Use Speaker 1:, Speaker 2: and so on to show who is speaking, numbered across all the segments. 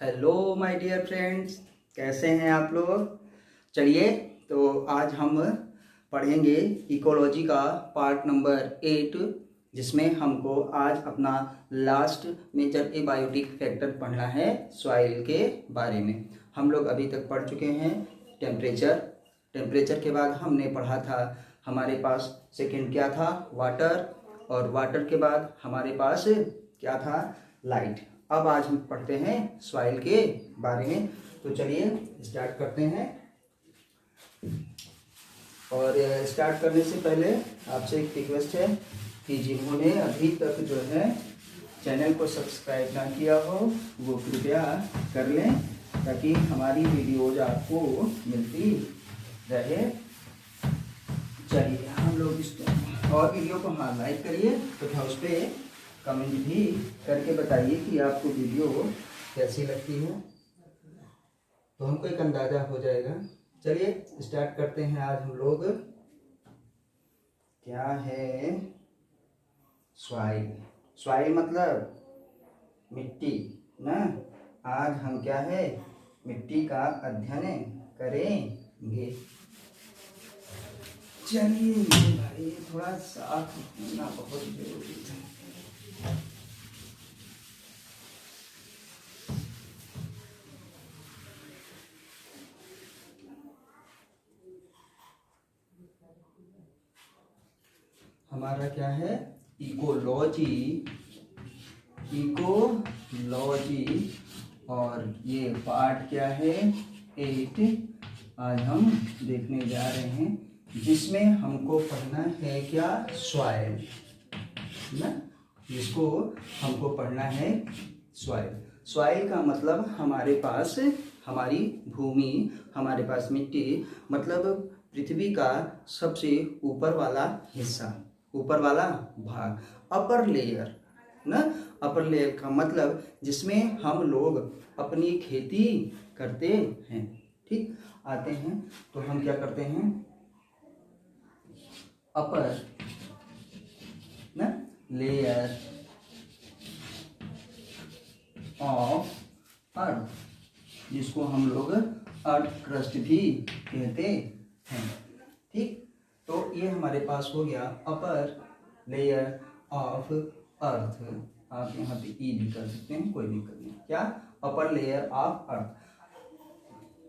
Speaker 1: Hello my dear friends, कैसे हैं आप लोग। चलिए, तो आज हम पढ़ेंगे इकोलॉजी का पार्ट नंबर 8, जिसमें हमको आज अपना लास्ट मेजर एबायोटिक फैक्टर पढ़ना है सॉइल के बारे में। हम लोग अभी तक पढ़ चुके हैं टेम्परेचर के बाद हमने पढ़ा था हमारे पास सेकंड क्या था, वाटर, और वाटर के बाद हमारे पास क्या था, लाइट। अब आज हम पढ़ते हैं सॉइल के बारे में। तो चलिए स्टार्ट करते हैं। और स्टार्ट करने से पहले आपसे एक रिक्वेस्ट है कि जिन्होंने अभी तक जो है चैनल को सब्सक्राइब ना किया हो वो कृपया कर लें, ताकि हमारी वीडियोज आपको मिलती रहे। चलिए हम लोग इस और वीडियो को लाइक करिए तथा उस पर कमेंट भी करके बताइए कि आपको वीडियो कैसी लगती है, तो हमको एक अंदाज़ा हो जाएगा। चलिए स्टार्ट करते हैं। आज हम लोग क्या है, सॉइल मतलब मिट्टी ना। आज हम क्या है, मिट्टी का अध्ययन करेंगे। चलिए भाई, थोड़ा साफ होना बहुत जरूरी है। हमारा क्या है, इकोलॉजी, और ये पार्ट क्या है, 8 आज हम देखने जा रहे हैं, जिसमें हमको पढ़ना है क्या, सॉइल ना, जिसको हमको पढ़ना है सॉइल का मतलब हमारे पास हमारी भूमि, हमारे पास मिट्टी, मतलब पृथ्वी का सबसे ऊपर वाला हिस्सा, ऊपर वाला भाग, अपर लेयर ना। अपर लेयर का मतलब जिसमें हम लोग अपनी खेती करते हैं। ठीक, आते हैं तो हम क्या करते हैं, अपर ना लेयर ऑफ अर्थ, जिसको हम लोग अर्थ क्रस्ट भी कहते हैं। ठीक, तो ये हमारे पास हो गया अपर लेयर ऑफ अर्थ। आप यहाँ पे ई भी कर सकते हैं, कोई दिक्कत नहीं। क्या, अपर लेयर ऑफ अर्थ,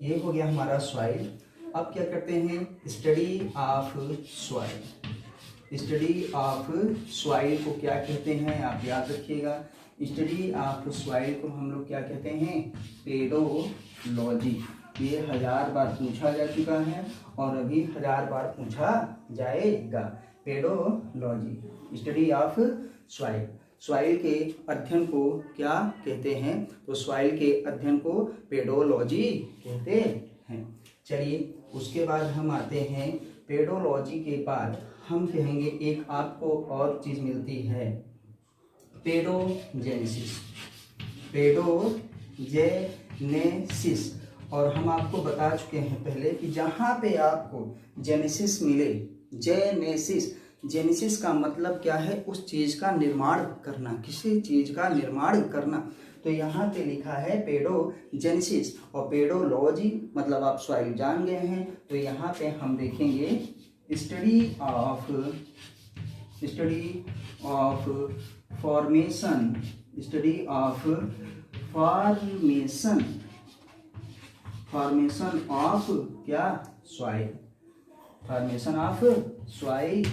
Speaker 1: ये हो गया हमारा सॉइल। अब क्या करते हैं, study of soil. Study of soil को क्या कहते हैं, आप याद रखिएगा। स्टडी ऑफ सॉइल को हम लोग क्या कहते हैं, पेडोलॉजी। ये 1000 बार पूछा जा चुका है और अभी 1000 बार पूछा जाएगा। Pedology, study of soil. Soil के अध्ययन को क्या कहते हैं, तो सॉइल के अध्ययन को पेडोलॉजी कहते हैं। चलिए उसके बाद हम आते हैं, पेडोलॉजी के बाद हम कहेंगे एक आपको और चीज मिलती है, पेडोजेनेसिस। और हम आपको बता चुके हैं पहले कि जहाँ पे आपको जेनेसिस मिले, जेनेसिस का मतलब क्या है, उस चीज का निर्माण करना, किसी चीज का निर्माण करना। तो यहाँ पे लिखा है पेडोजेनेसिस, और पेडोलॉजी मतलब आप सॉइल जान गए हैं। तो यहाँ पे हम देखेंगे study of formation, formation of क्या, सॉइल, फॉर्मेशन ऑफ सॉइल।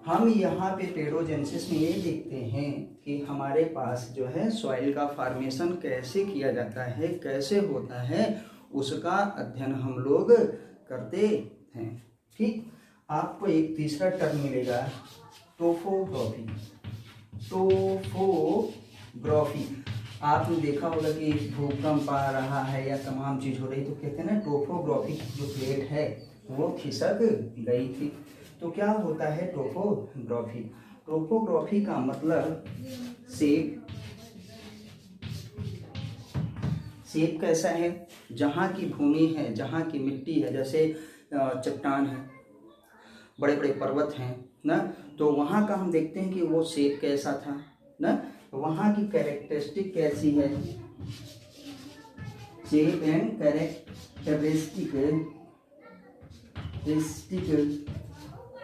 Speaker 1: हम यहाँ पे पेडोजेनेसिस में ये देखते हैं कि हमारे पास जो है सॉइल का फॉर्मेशन कैसे किया जाता है, कैसे होता है, उसका अध्ययन हम लोग करते हैं। ठीक, आपको एक तीसरा टर्म मिलेगा, टोपोग्राफी। आपने देखा होगा कि भूकंप आ रहा है या तमाम चीज हो रही, तो कहते हैं ना टोपोग्राफी, जो प्लेट है वो खिसक गई थी। तो क्या होता है टोपोग्राफी का मतलब शेप कैसा है, जहाँ की भूमि है, जहाँ की मिट्टी है, जैसे चट्टान है, बड़े बड़े पर्वत हैं ना, तो वहाँ का हम देखते हैं कि वो शेप कैसा था ना, वहाँ की कैरेक्टरिस्टिक कैसी है, shape and characteristic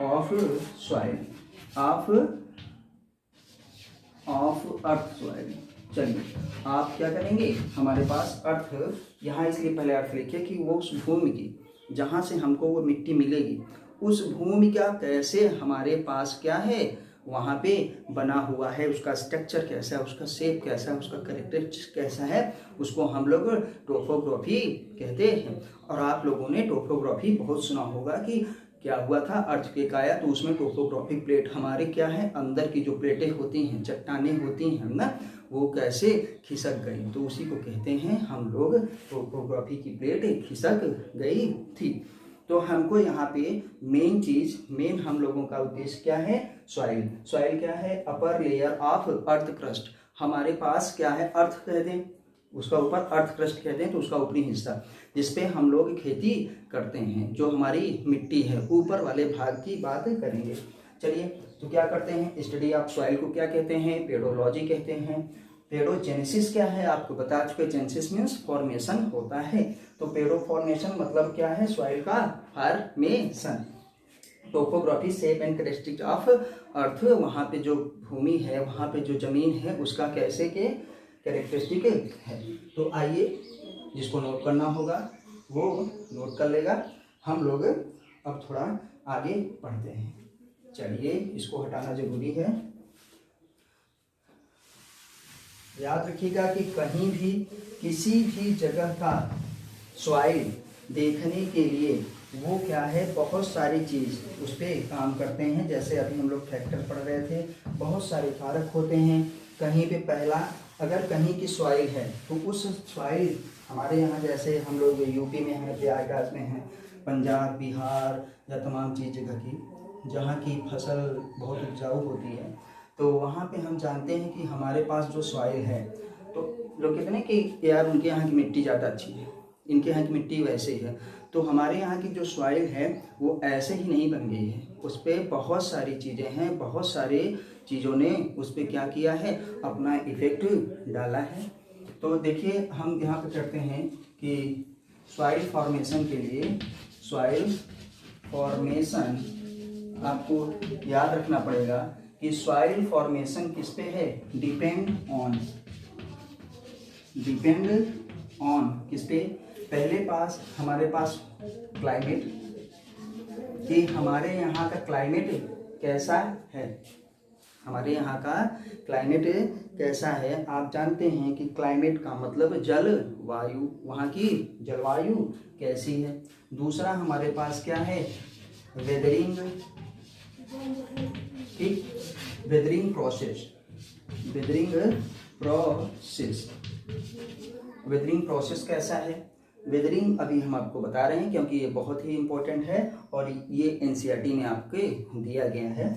Speaker 1: of soil of earth soil. चलिए आप क्या करेंगे, हमारे पास अर्थ यहाँ इसलिए पहले अर्थ लिखे कि वो उस भूमि की जहाँ से हमको वो मिट्टी मिलेगी, उस भूमि का कैसे हमारे पास क्या है वहाँ पे बना हुआ है, उसका स्ट्रक्चर कैसा है, उसका शेप कैसा है, उसका कैरेक्टरिस्टिक्स कैसा है, उसको हम लोग टोपोग्राफी कहते हैं। और आप लोगों ने टोपोग्राफी बहुत सुना होगा कि क्या हुआ था, अर्थक्वेक आया तो उसमें टोपोग्राफिक प्लेट हमारे क्या है अंदर की जो प्लेटें होती हैं, चट्टानें होती हैं ना, वो कैसे खिसक गई, तो उसी को कहते हैं हम लोग टोपोग्राफी की प्लेट खिसक गई थी। तो हमको यहाँ पे मेन हम लोगों का उद्देश्य क्या है, सॉइल। सॉइल क्या है, upper layer of earth crust. हमारे पास क्या है, अर्थ कहते हैं उसका ऊपर, अर्थ क्रस्ट कहते हैं तो उसका ऊपरी हिस्सा जिसपे हम लोग खेती करते हैं, जो हमारी मिट्टी है ऊपर वाले भाग की बात करेंगे। चलिए तो क्या करते हैं, स्टडी ऑफ सॉइल को क्या कहते हैं, पेडोलॉजी कहते हैं। पेडोजेनेसिस क्या है आपको बता चुके, जेनेसिस मीन्स फॉर्मेशन होता है, तो पेडो फॉर्मेशन मतलब क्या है, सॉइल का formation. Topography shape and characteristics of earth, वहाँ पे जो भूमि है, वहाँ पे जो जमीन है उसका कैसे के कैरेक्टरिस्टिक है। तो आइए जिसको नोट करना होगा वो नोट कर लेगा। हम लोग अब थोड़ा आगे पढ़ते हैं। चलिए इसको हटाना जरूरी है। याद रखिएगा कि कहीं भी किसी भी जगह का सॉइल देखने के लिए वो क्या है, बहुत सारी चीज़ उस पर काम करते हैं। जैसे अभी हम लोग फैक्टर पढ़ रहे थे, बहुत सारे कारक होते हैं। कहीं पे पहला, अगर कहीं की सॉइल है तो उस सॉइल, हमारे यहाँ जैसे हम लोग यूपी में हैं, प्रयागराज में हैं, पंजाब, बिहार या तमाम चीज़ जगह की जहाँ की फसल बहुत उपजाऊ होती है, तो वहाँ पे हम जानते हैं कि हमारे पास जो सॉइल है, तो लोग कहते हैं कि यार उनके यहाँ की मिट्टी ज़्यादा अच्छी है, इनके यहाँ की मिट्टी वैसे ही है। तो हमारे यहाँ की जो सॉइल है वो ऐसे ही नहीं बन गई है, उस पर बहुत सारी चीज़ें हैं, बहुत सारे चीज़ों ने उस पर क्या किया है, अपना इफेक्ट डाला है। तो देखिए हम यहाँ पे करते हैं कि सॉइल फॉर्मेशन के लिए, सॉइल फॉर्मेशन आपको याद रखना पड़ेगा कि सॉइल फॉर्मेशन किस पे है, डिपेंड ऑन किस पे, पहले पास हमारे पास क्लाइमेट, कि हमारे यहाँ का क्लाइमेट कैसा है, हमारे यहाँ का क्लाइमेट कैसा है। आप जानते हैं कि क्लाइमेट का मतलब जल वायु, वहाँ की जलवायु कैसी है। दूसरा हमारे पास क्या है, वेदरिंग, ठीक, वेदरिंग प्रोसेस, वेदरिंग प्रोसेस कैसा है। वेदरिंग अभी हम आपको बता रहे हैं क्योंकि ये बहुत ही इम्पोर्टेंट है और ये एनसीईआरटी में आपके दिया गया है।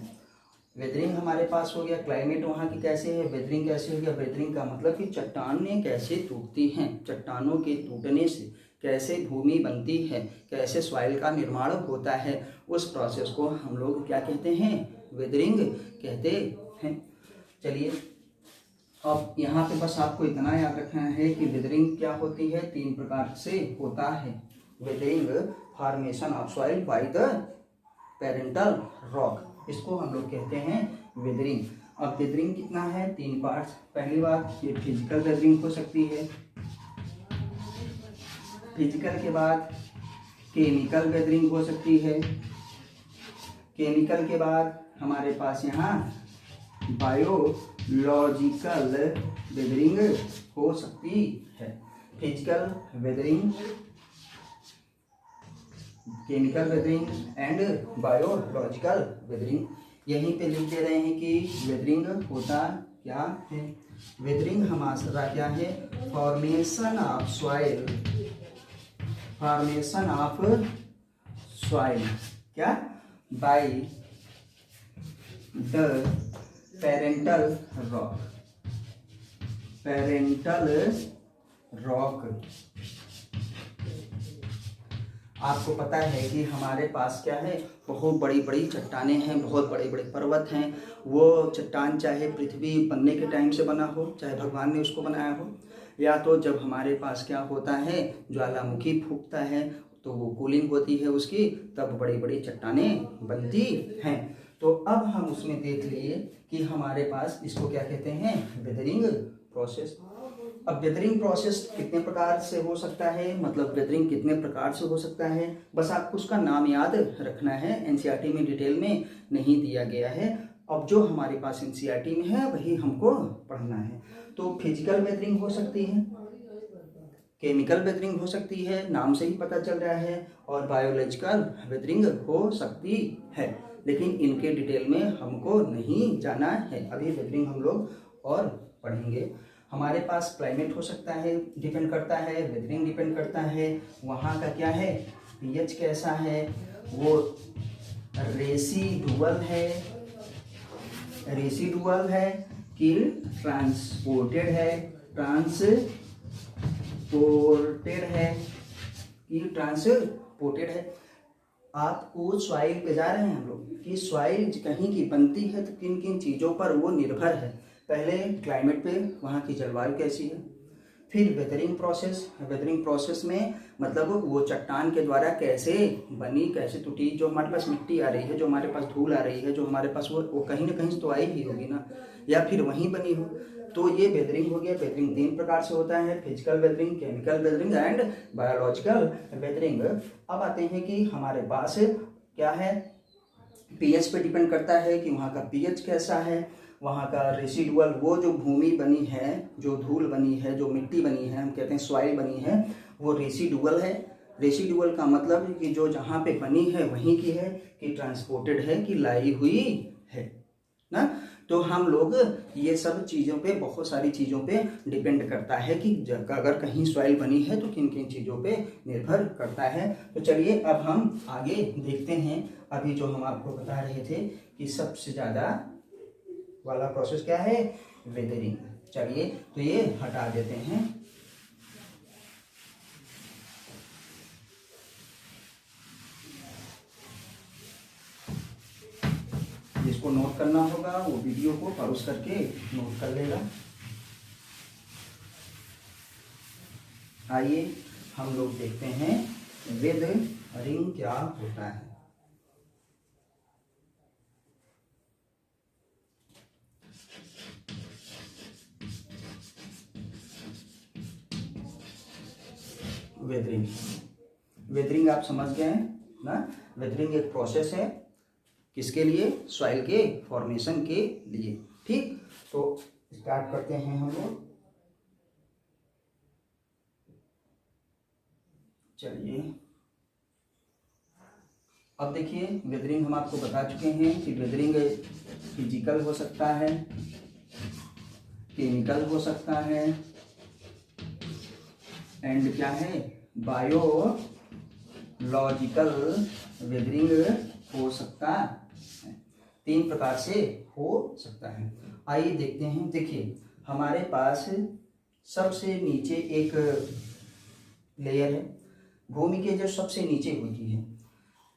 Speaker 1: वेदरिंग हमारे पास हो गया, क्लाइमेट वहाँ की कैसे है, वेदरिंग कैसे हो गया। वेदरिंग का मतलब कि चट्टानें कैसे टूटती हैं, चट्टानों के टूटने से कैसे भूमि बनती है, कैसे सॉइल का निर्माण होता है, उस प्रोसेस को हम लोग क्या कहते हैं, वेदरिंग कहते हैं। चलिए अब यहाँ पे बस आपको इतना याद रखना है कि वेदरिंग क्या होती है, 3 प्रकार से होता है। Weathering formation of soil by the parental rock, इसको हम लोग कहते हैं वेदरिंग। अब वेदरिंग कितना है, 3 पार्ट्स। पहली बात ये फिजिकल वेदरिंग हो सकती है, फिजिकल के बाद केमिकल वेदरिंग हो सकती है, केमिकल के बाद हमारे पास यहाँ बायोलॉजिकल वेदरिंग हो सकती है। Physical weathering, chemical weathering and biological weathering. यहीं पे लिख दे रहे हैं कि वेदरिंग होता क्या है। वेदरिंग हमारा क्या है, formation of soil, formation of soil क्या, by the parental rock, parental rock. आपको पता है कि हमारे पास क्या है, बहुत बड़ी बड़ी चट्टानें हैं, बहुत बड़े बड़े पर्वत हैं। वो चट्टान चाहे पृथ्वी बनने के टाइम से बना हो, चाहे भगवान ने उसको बनाया हो, या तो जब हमारे पास क्या होता है, ज्वालामुखी फूकता है तो वो कूलिंग होती है उसकी, तब बड़ी बड़ी चट्टानें बनती हैं। तो अब हम उसमें देख लिए कि हमारे पास इसको क्या कहते हैं, वेदरिंग प्रोसेस। अब वेदरिंग प्रोसेस कितने प्रकार से हो सकता है, मतलब वेदरिंग कितने प्रकार से हो सकता है, बस आपको उसका नाम याद रखना है। एनसीईआरटी में डिटेल में नहीं दिया गया है। अब जो हमारे पास एनसीईआरटी में है वही हमको पढ़ना है। तो फिजिकल वेदरिंग हो सकती है, केमिकल वेदरिंग हो सकती है, नाम से ही पता चल रहा है, और बायोलॉजिकल वेदरिंग हो सकती है, लेकिन इनके डिटेल में हमको नहीं जाना है। अभी वेदरिंग हम लोग और पढ़ेंगे। हमारे पास क्लाइमेट हो सकता है, डिपेंड करता है, वेदरिंग डिपेंड करता है वहाँ का क्या है, पीएच कैसा है, वो रेसिडुअल है कि ट्रांसपोर्टेड है। आपको सॉइल पे जा रहे हैं हम लोग कि सॉइल कहीं की बनती है तो किन किन चीज़ों पर वो निर्भर है। पहले क्लाइमेट पे, वहाँ की जलवायु कैसी है, फिर वेदरिंग प्रोसेस में मतलब वो चट्टान के द्वारा कैसे बनी, कैसे टूटी, जो हमारे पास मिट्टी आ रही है, जो हमारे पास धूल आ रही है, जो हमारे पास वो कहीं ना कहीं तो आई ही होगी ना, या फिर वहीं बनी हो। तो ये वेदरिंग हो गया। वेदरिंग 3 प्रकार से होता है, physical weathering, chemical weathering and biological weathering. अब आते हैं कि हमारे पास क्या है, पीएच पे डिपेंड करता है कि वहाँ का पीएच कैसा है, वहाँ का रेसिडुअल, वो जो भूमि बनी है, जो धूल बनी है, जो मिट्टी बनी है, हम कहते हैं सॉइल बनी है, वो रेसिडुअल है। रेसिडुअल का मतलब कि जो जहाँ पे बनी है वहीं की है, कि ट्रांसपोर्टेड है, कि लाई हुई है ना। तो हम लोग ये सब चीज़ों पे, बहुत सारी चीज़ों पे डिपेंड करता है कि अगर कहीं सॉइल बनी है तो किन किन चीज़ों पे निर्भर करता है। तो चलिए अब हम आगे देखते हैं। अभी जो हम आपको बता रहे थे कि सबसे ज़्यादा वाला प्रोसेस क्या है, वेदरिंग। चलिए तो ये हटा देते हैं। जिसको नोट करना होगा वो वीडियो को पॉज करके नोट कर लेगा। आइए हम लोग देखते हैं वेदरिंग क्या होता है। वेदरिंग आप समझ गए हैं ना। वेदरिंग एक प्रोसेस है, किसके लिए, सॉइल के फॉर्मेशन के लिए। ठीक, तो स्टार्ट करते हैं हम लोग। चलिए अब देखिए, वेदरिंग हम आपको बता चुके हैं कि वेदरिंग फिजिकल हो सकता है, केमिकल हो सकता है, एंड क्या है, बायोलॉजिकल वेदरिंग हो सकता है। 3 प्रकार से हो सकता है। आइए देखते हैं। देखिए हमारे पास सबसे नीचे एक लेयर है, भूमि के जो सबसे नीचे होती है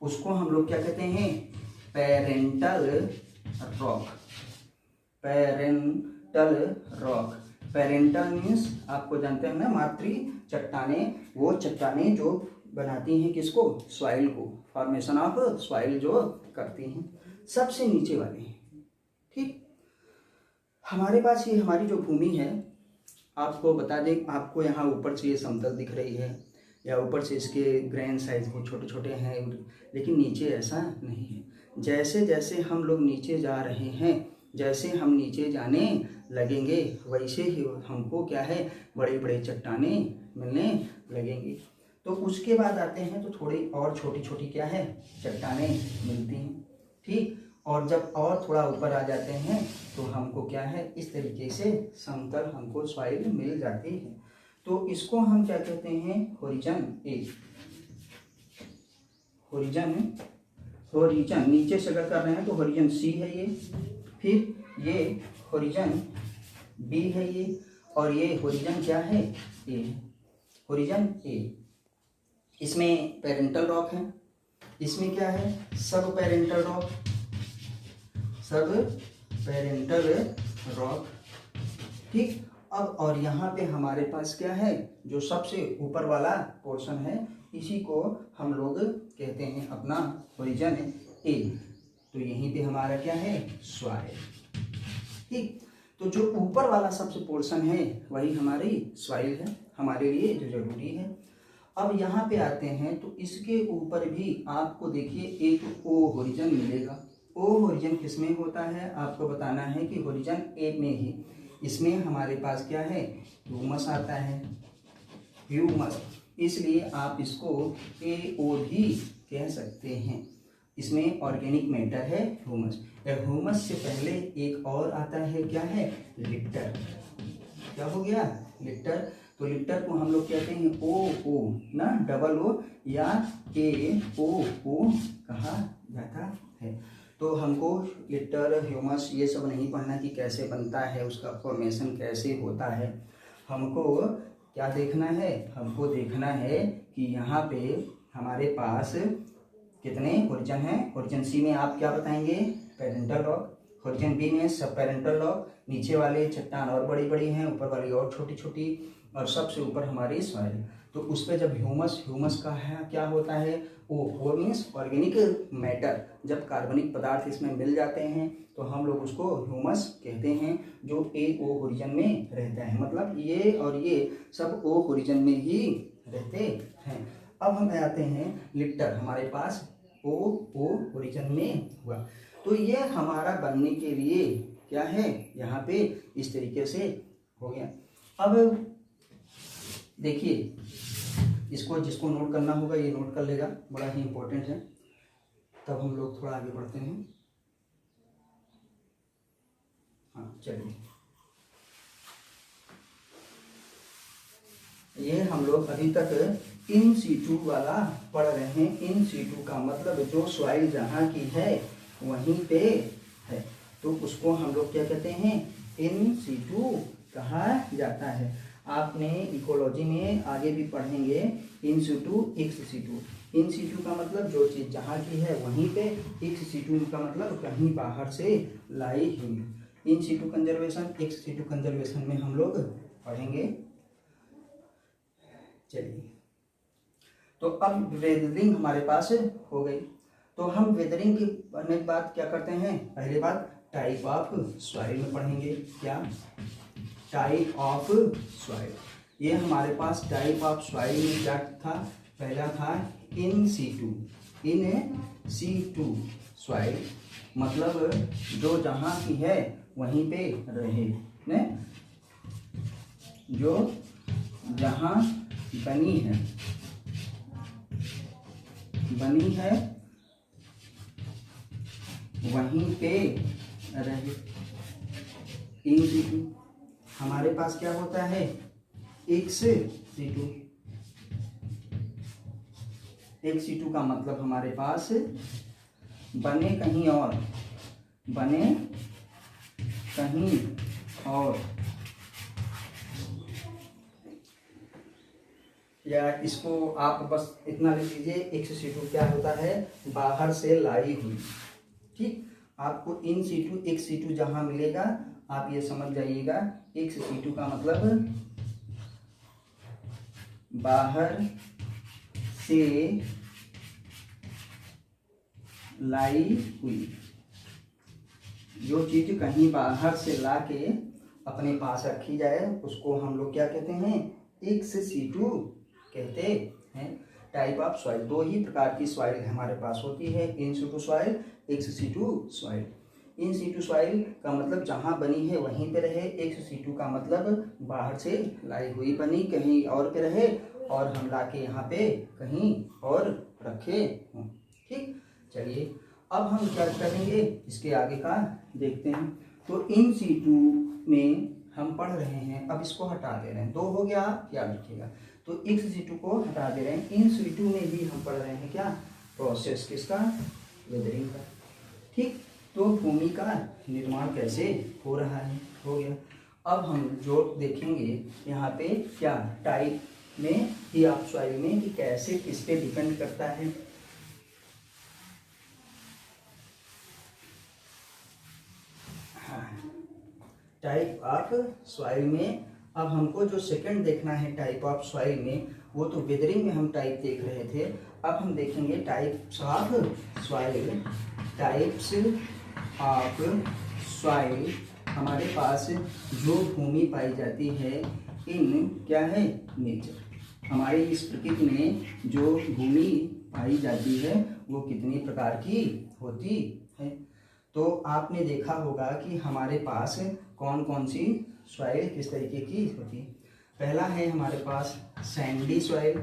Speaker 1: उसको हम लोग क्या कहते हैं, पेरेंटल रॉक। पेरेंटल मीन्स आपको जानते हैं ना, मातृ चट्टानें, वो चट्टानें जो बनाती हैं किसको, सॉइल को, फॉर्मेशन ऑफ सॉइल जो करती हैं, सबसे नीचे वाले हैं। ठीक, हमारे पास ये हमारी जो भूमि है, आपको बता दें, आपको यहाँ ऊपर से ये समतल दिख रही है, या ऊपर से इसके ग्रेन साइज वो छोटे छोटे हैं, लेकिन नीचे ऐसा नहीं है। जैसे जैसे हम लोग नीचे जा रहे हैं, जैसे हम नीचे जाने लगेंगे, वैसे ही हमको क्या है, बड़े बड़े चट्टानें मिलने लगेंगी। तो उसके बाद आते हैं तो थोड़ी और छोटी छोटी क्या है, चट्टानें मिलती हैं। ठीक, और जब और थोड़ा ऊपर आ जाते हैं तो हमको क्या है, इस तरीके से समतल हमको सॉइल मिल जाती है। तो इसको हम क्या कहते हैं, होरिजन ए। होरिजन नीचे से अगर कर रहे हैं तो होरिजन सी है ये, फिर ये होरिजन बी है ये, और ये होरिजन क्या है, ए है, होरिजन ए। इसमें पेरेंटल रॉक है, इसमें क्या है, सब पेरेंटल रॉक। ठीक, अब और यहाँ पे हमारे पास क्या है, जो सबसे ऊपर वाला पोर्शन है इसी को हम लोग कहते हैं अपना ओरिजिन ए। तो यहीं पे हमारा क्या है, सॉइल। ठीक, तो जो ऊपर वाला सबसे पोर्शन है वही हमारी सॉइल है, हमारे लिए जो जरूरी है। अब यहाँ पे आते हैं तो इसके ऊपर भी आपको देखिए एक ओ ओरिजिन मिलेगा। ओ ओरिजिन किसमें होता है, आपको बताना है कि ओरिजिन ए में ही, इसमें हमारे पास क्या है, ह्यूमस आता है, ह्यूमस। इसलिए आप इसको AO भी कह सकते हैं। इसमें ऑर्गेनिक मैटर है ह्यूमस। ह्यूमस से पहले एक और आता है, क्या है, लिटर। क्या हो गया, लिटर। तो लिटर को हम लोग कहते हैं OO ना, डबल O या AOO कहा जाता है। तो हमको लिटर, ह्यूमस ये सब नहीं पढ़ना कि कैसे बनता है, उसका फॉर्मेशन कैसे होता है। हमको क्या देखना है, हमको देखना है कि यहाँ पे हमारे पास कितने ओरिजिन हैं। ओरिजिन सी में आप क्या बताएंगे, पेरेंटल रॉक। ओरिजिन बी में सब पेरेंटल रॉक। नीचे वाले चट्टान और बड़ी बड़ी हैं, ऊपर वाली और छोटी छोटी, और सबसे ऊपर हमारी सॉइल। तो उस पर जब ह्यूमस का है क्या होता है, वो मीन्स ऑर्गेनिक मैटर। जब कार्बनिक पदार्थ इसमें मिल जाते हैं तो हम लोग उसको ह्यूमस कहते हैं, जो AO ओरिजिन में रहता है। मतलब ये और ये सब O ओरिजिन में ही रहते हैं। अब हम आते हैं लिटर, हमारे पास OO ओरिजिन में हुआ। तो ये हमारा बनने के लिए क्या है, यहाँ पे इस तरीके से हो गया। अब देखिए, इसको जिसको नोट करना होगा ये नोट कर लेगा, बड़ा ही इंपॉर्टेंट है। तब हम लोग थोड़ा आगे बढ़ते हैं। हाँ चलिए, ये हम लोग अभी तक इन सीटू वाला पढ़ रहे हैं। इन सीटू का मतलब जो सॉइल जहाँ की है वहीं पे है, तो उसको हम लोग क्या कहते हैं, इन सीटू कहा जाता है। आपने इकोलॉजी में आगे भी पढ़ेंगे in situ ex situ. In situ का मतलब जो चीज़ जहाँ की है वहीं पे, एक्स सीटू का मतलब कहीं बाहर से लाई हुई। In situ conservation, ex situ conservation में हम लोग पढ़ेंगे। चलिए, तो अब वेदरिंग हमारे पास हो गई। तो हम वेदरिंग की पढ़ने के बाद क्या करते हैं, पहले बात टाइप ऑफ सॉइल में पढ़ेंगे। क्या, टाइप ऑफ सॉइल। ये हमारे पास टाइप ऑफ सॉइल में क्या था, पहला था in situ. In situ soil मतलब जो जहाँ की है वहीं पे रहे ने, जो जहाँ बनी है वहीं पे रहे। इन सीटू हमारे पास क्या होता है, एक्स सीटू। एक्स सीटू का मतलब हमारे पास बने कहीं और, बने कहीं और, या इसको आप बस इतना लिख लीजिए, एक्स सीटू क्या होता है, बाहर से लाई हुई। ठीक, आपको इन सीटू एक्स सीटू जहां मिलेगा आप ये समझ जाइएगा, एक्स सीटू का मतलब बाहर से लाई हुई। जो चीज कहीं बाहर से ला के अपने पास रखी जाए उसको हम लोग क्या कहते हैं, एक्स सीटू कहते हैं। टाइप ऑफ सॉइल, दो ही प्रकार की सॉइल हमारे पास होती है, in situ soil, ex situ soil. In situ soil का मतलब जहाँ बनी है वहीं पे रहे, एक्स सीटू का मतलब बाहर से लाई हुई बनी कहीं और पे रहे और हम ला के यहाँ पे कहीं और रखे हों। ठीक, चलिए अब हम क्या करेंगे, इसके आगे का देखते हैं। तो इन सीटू में हम पढ़ रहे हैं, अब इसको हटा दे रहे हैं, दो हो गया, याद रखिएगा। तो एक्स सीटू को हटा दे रहे हैं, इन सीटू में भी हम पढ़ रहे हैं क्या, प्रोसेस किसका, वेदरिंग का। ठीक, तो भूमि का निर्माण कैसे हो रहा है, हो गया। अब हम जो देखेंगे यहाँ पे क्या, टाइप में ही आप सॉइल में कि कैसे किस पे डिपेंड करता है। टाइप ऑफ सॉइल में अब हमको जो सेकंड देखना है टाइप ऑफ सॉइल में, वो तो वेदरिंग में हम टाइप देख रहे थे। अब हम देखेंगे types of soil. Types of soil, हमारे पास जो भूमि पाई जाती है इन क्या है नेचर, हमारी इस प्रकृति में जो भूमि पाई जाती है वो कितनी प्रकार की होती है। तो आपने देखा होगा कि हमारे पास कौन कौन सी सॉइल किस तरीके की होती है। पहला है हमारे पास सैंडी सॉइल,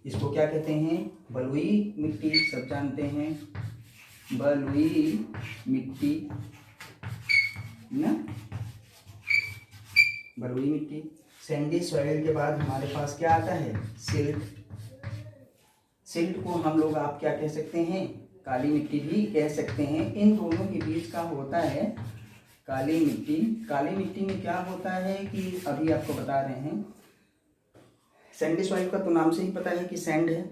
Speaker 1: इसको क्या कहते हैं, बलुई मिट्टी, सब जानते हैं बलुई मिट्टी ना, बलुई मिट्टी। सैंडी सॉइल के बाद हमारे पास क्या आता है, सिल्ट। सिल्ट को हम लोग आप क्या कह सकते हैं, काली मिट्टी भी कह सकते हैं। इन दोनों के बीच का होता है काली मिट्टी। काली मिट्टी में क्या होता है कि अभी आपको बता रहे हैं, सैंडी सॉइल का तो नाम से ही पता है कि सैंड है।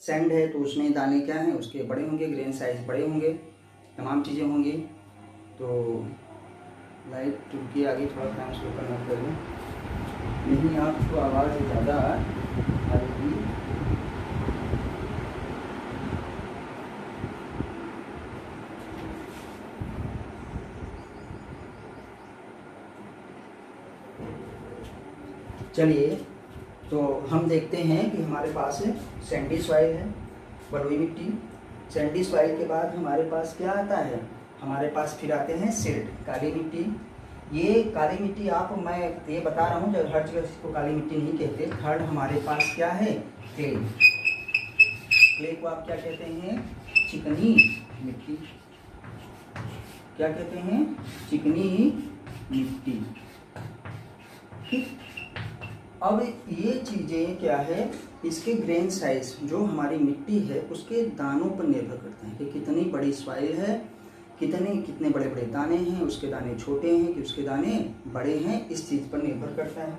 Speaker 1: सैंड है तो उसमें दाने क्या हैं, उसके बड़े होंगे, ग्रेन साइज बड़े होंगे, तमाम चीज़ें होंगी। तो लाइट के आगे थोड़ा टाइम स्लो करना करें, नहीं आपको आवाज़ ज़्यादा आएगी। चलिए तो हम देखते हैं कि हमारे पास सैंडी सॉइल है, बलुई मिट्टी। सैंडी सॉइल के बाद हमारे पास क्या आता है, हमारे पास फिर आते हैं सिल्ट, काली मिट्टी। ये काली मिट्टी मैं ये बता रहा हूँ, जब हर जगह इसको काली मिट्टी नहीं कहते। थर्ड हमारे पास क्या है, क्ले। क्ले को आप क्या कहते हैं, चिकनी मिट्टी। क्या कहते हैं, चिकनी मिट्टी। ठीक, अब ये चीज़ें क्या है, इसके ग्रेन साइज जो हमारी मिट्टी है उसके दानों पर निर्भर करते हैं कि कितनी बड़ी सॉइल है, कितने बड़े बड़े दाने हैं, उसके दाने छोटे हैं कि उसके दाने बड़े हैं, इस चीज़ पर निर्भर करता है।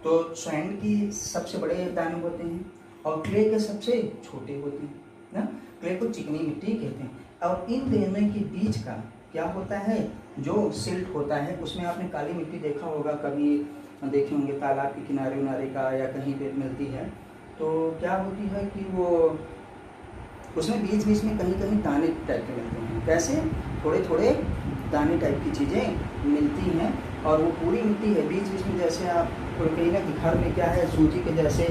Speaker 1: तो सैंड की सबसे बड़े दाने होते हैं और क्ले के सबसे छोटे होते हैं ना। क्ले को चिकनी मिट्टी कहते हैं। और इन दोनों के बीच का क्या होता है, जो सिल्ट होता है, उसमें आपने काली मिट्टी देखा होगा, कभी देखे होंगे तालाब के किनारे उनारे का या कहीं पे मिलती है। तो क्या होती है कि वो उसमें बीच बीच में कहीं कहीं दाने टाइप के मिलते हैं। कैसे, थोड़े थोड़े दाने टाइप की चीज़ें मिलती हैं। और वो पूरी मिट्टी है, बीच बीच में जैसे आप कहीं ना घर में क्या है, सूजी के जैसे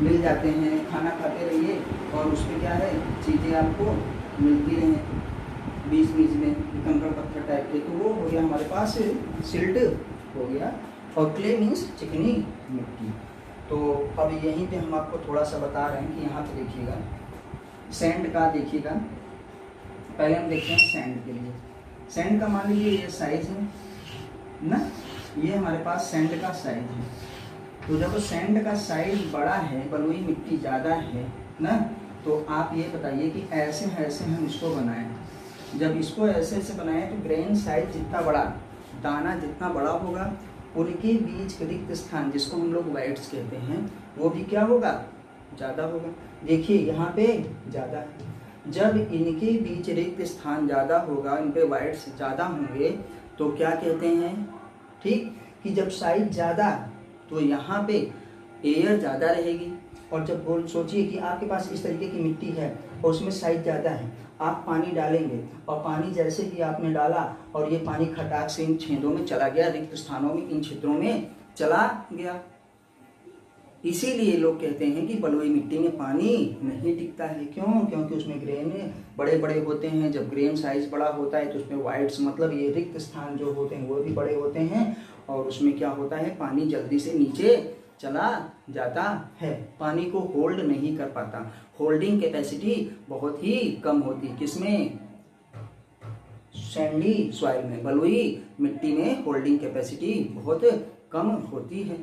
Speaker 1: मिल जाते हैं, खाना खाते रहिए और उसमें क्या है, चीज़ें आपको मिलती रहें बीच बीच में, कंकड़ पत्थर टाइप के। तो वो हो गया हमारे पास सिल्ट हो गया। और क्ले मीन्स चिकनी मिट्टी। तो अब यहीं पे हम आपको थोड़ा सा बता रहे हैं कि यहाँ पे देखिएगा सैंड का, देखिएगा पहले हम देखते हैं सैंड के लिए। सैंड का मान लीजिए ये साइज है ना, ये हमारे पास सैंड का साइज है। तो जब सैंड का साइज बड़ा है, बलुई मिट्टी ज़्यादा है ना, तो आप ये बताइए कि ऐसे ऐसे हम इसको बनाएं। जब इसको ऐसे ऐसे बनाएं तो ग्रेन साइज जितना बड़ा, दाना जितना बड़ा होगा, उनके बीच रिक्त स्थान जिसको हम लोग वाइट्स कहते हैं, वो भी क्या होगा, ज़्यादा होगा। देखिए यहाँ पे ज़्यादा है। जब इनके बीच रिक्त स्थान ज़्यादा होगा, इन पे वाइट्स ज़्यादा होंगे, तो क्या कहते हैं, ठीक, कि जब साइज ज़्यादा तो यहाँ पे एयर ज़्यादा रहेगी। और जब सोचिए कि आपके पास इस तरीके की मिट्टी है और उसमें साइज ज़्यादा है, आप पानी डालेंगे और पानी जैसे कि आपने डाला और ये पानी खटाक से इन छेदों में चला गया, रिक्त स्थानों में, इन क्षेत्रों में चला गया। इसीलिए लोग कहते हैं कि बलुई मिट्टी में पानी नहीं टिकता है। क्यों? क्योंकि उसमें ग्रेन बड़े बड़े होते हैं। जब ग्रेन साइज बड़ा होता है तो उसमें वाइट्स, मतलब ये रिक्त स्थान जो होते हैं वो भी बड़े होते हैं और उसमें क्या होता है, पानी जल्दी से नीचे चला जाता है, पानी को होल्ड नहीं कर पाता। होल्डिंग कैपेसिटी बहुत ही कम होती है। किसमें? सैंडी सॉइल में, बलुई मिट्टी में होल्डिंग कैपेसिटी बहुत कम होती है।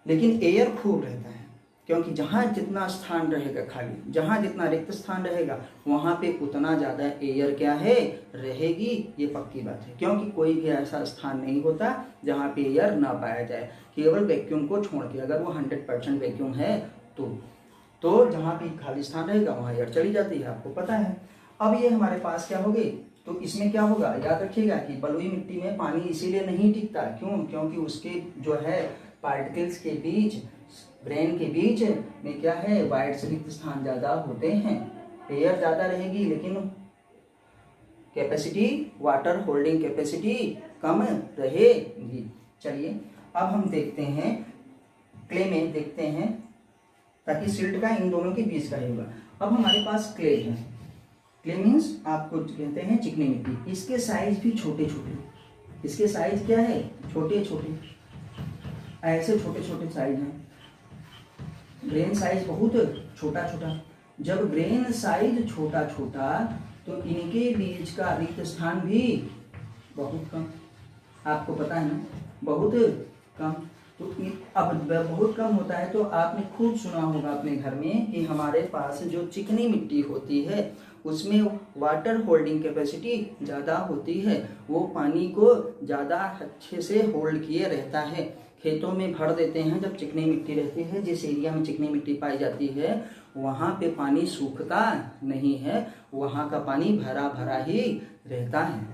Speaker 1: लेकिन एयर खूब रहता है, क्योंकि जहाँ जितना स्थान रहेगा खाली, जहाँ जितना रिक्त स्थान रहेगा वहाँ पे उतना ज़्यादा एयर क्या है, रहेगी। ये पक्की बात है, क्योंकि कोई भी ऐसा स्थान नहीं होता जहाँ पे एयर ना पाया जाए, केवल वैक्यूम को छोड़ के। अगर वो 100% वैक्यूम है तो जहाँ पे खाली स्थान रहेगा वहाँ एयर चली जाती है, आपको पता है। अब ये हमारे पास क्या हो गई, तो इसमें क्या होगा, याद रखिएगा कि बलुई मिट्टी में पानी इसीलिए नहीं टिकता, क्यों, क्योंकि उसके जो है पार्टिकल्स के बीच, ग्रेन के बीच में क्या है, वाइड से रिक्त स्थान ज़्यादा होते हैं, एयर ज़्यादा रहेगी लेकिन कैपेसिटी, वाटर होल्डिंग कैपेसिटी कम रहेगी। चलिए अब हम देखते हैं क्ले में, देखते हैं ताकि सिल्ट का इन दोनों के बीच का ही होगा। अब हमारे पास क्ले है, क्ले मीन्स आपको कहते हैं चिकनी मिट्टी, इसके साइज भी छोटे छोटे, इसके साइज क्या है, छोटे छोटे, ऐसे छोटे छोटे साइज हैं, ग्रेन साइज बहुत छोटा छोटा। जब ग्रेन साइज छोटा छोटा तो इनके बीच का रिक्त स्थान भी बहुत कम, आपको पता है ना, बहुत कम। तो अब बहुत कम होता है तो आपने खूब सुना होगा अपने घर में कि हमारे पास जो चिकनी मिट्टी होती है उसमें वाटर होल्डिंग कैपेसिटी ज़्यादा होती है, वो पानी को ज़्यादा अच्छे से होल्ड किए रहता है। खेतों में भर देते हैं जब चिकनी मिट्टी रहती है, जिस एरिया में चिकनी मिट्टी पाई जाती है वहाँ पे पानी सूखता नहीं है, वहाँ का पानी भरा भरा ही रहता है।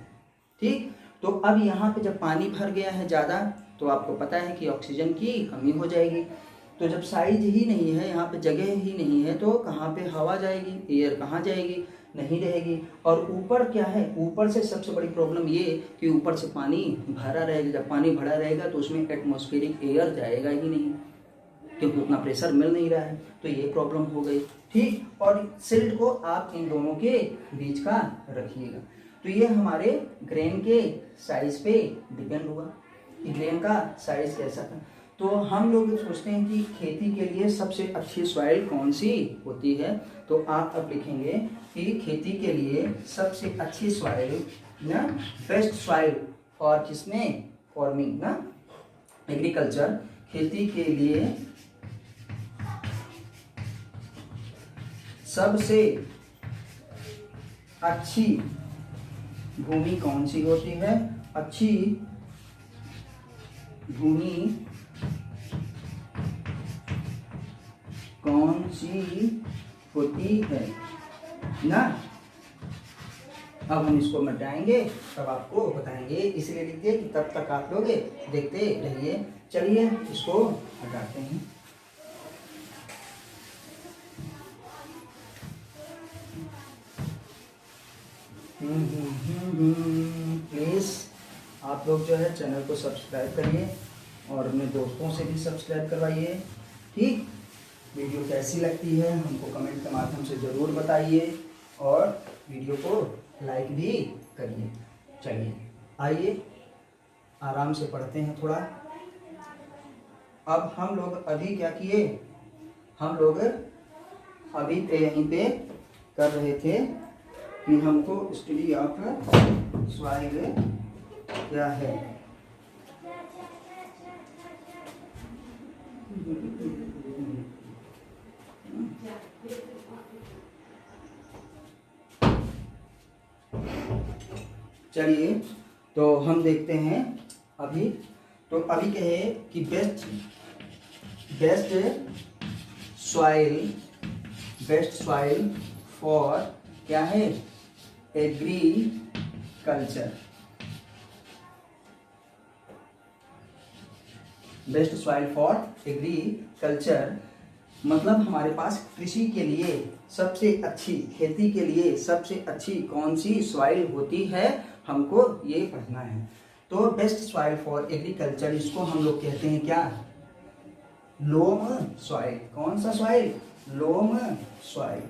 Speaker 1: ठीक, तो अब यहाँ पे जब पानी भर गया है ज़्यादा तो आपको पता है कि ऑक्सीजन की कमी हो जाएगी। तो जब साइज ही नहीं है, यहाँ पे जगह ही नहीं है, तो कहाँ पे हवा जाएगी, एयर कहाँ जाएगी, नहीं रहेगी। और ऊपर क्या है, ऊपर से सबसे बड़ी प्रॉब्लम ये कि ऊपर से पानी भरा रहेगा, जब पानी भरा रहेगा तो उसमें एटमॉस्फेरिक एयर जाएगा ही नहीं, क्योंकि उतना प्रेशर मिल नहीं रहा है, तो ये प्रॉब्लम हो गई। ठीक, और सिल्ट को आप इन दोनों के बीच का रखिएगा। तो ये हमारे ग्रेन के साइज पे डिपेंड हुआ कि ग्रेन का साइज कैसा था। तो हम लोग सोचते हैं कि खेती के लिए सबसे अच्छी सॉइल कौन सी होती है, तो आप अब लिखेंगे कि खेती के लिए सबसे अच्छी सॉइल ना, बेस्ट सॉइल, और किसमें, फार्मिंग ना, एग्रीकल्चर, खेती के लिए सबसे अच्छी भूमि कौन सी होती है, अच्छी भूमि कौन सी होती है ना। अब हम इसको मिटाएंगे तब आपको बताएंगे, इसलिए लिखिए कि तब तक आप लोग देखते रहिए। चलिए इसको हटाते हैं। प्लीज़ आप लोग जो है चैनल को सब्सक्राइब करिए और अपने दोस्तों से भी सब्सक्राइब करवाइए। ठीक, वीडियो कैसी लगती है हमको कमेंट के माध्यम से ज़रूर बताइए और वीडियो को लाइक भी करिए। चलिए आइए आराम से पढ़ते हैं थोड़ा। अब हम लोग अभी क्या किए, हम लोग अभी यहीं पे कर रहे थे कि हमको स्टडी ऑफ सॉइल क्या है। चलिए तो हम देखते हैं अभी। तो अभी कहे कि बेस्ट सॉइल फॉर क्या है, agriculture. Best soil for agriculture मतलब हमारे पास कृषि के लिए सबसे अच्छी, खेती के लिए सबसे अच्छी कौन सी सॉइल होती है, हमको ये पढ़ना है। तो बेस्ट सॉइल फॉर एग्रीकल्चर, इसको हम लोग कहते हैं क्या, लोम सॉइल। कौन सा soil, loam soil,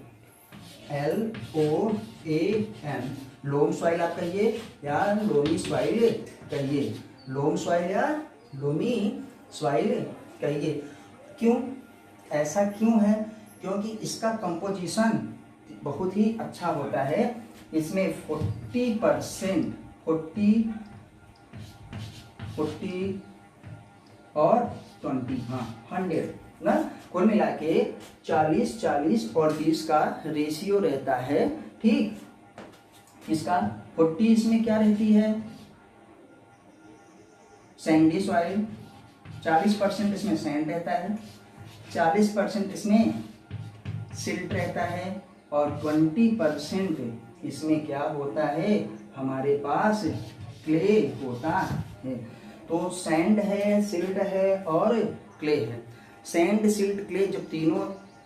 Speaker 1: LOAM, loam soil आप कहिए या लोमी सॉइल कहिए, लोम सॉइल या लोमी सॉइल कहिए। क्यों, ऐसा क्यों है, क्योंकि इसका कंपोजिशन बहुत ही अच्छा होता है। इसमें 40% 40 और 20, हाँ 100 ना, कुल मिला के 40 और 20 का रेशियो रहता है। ठीक, इसका 40 इसमें क्या रहती है, सैंडी सॉइल, 40% इसमें सैंड रहता है, 40% इसमें सिल्ट रहता है और 20% इसमें क्या होता है, हमारे पास क्ले होता है। तो सैंड है, सिल्ट है और क्ले है। सैंड, सिल्ट, क्ले जब तीनों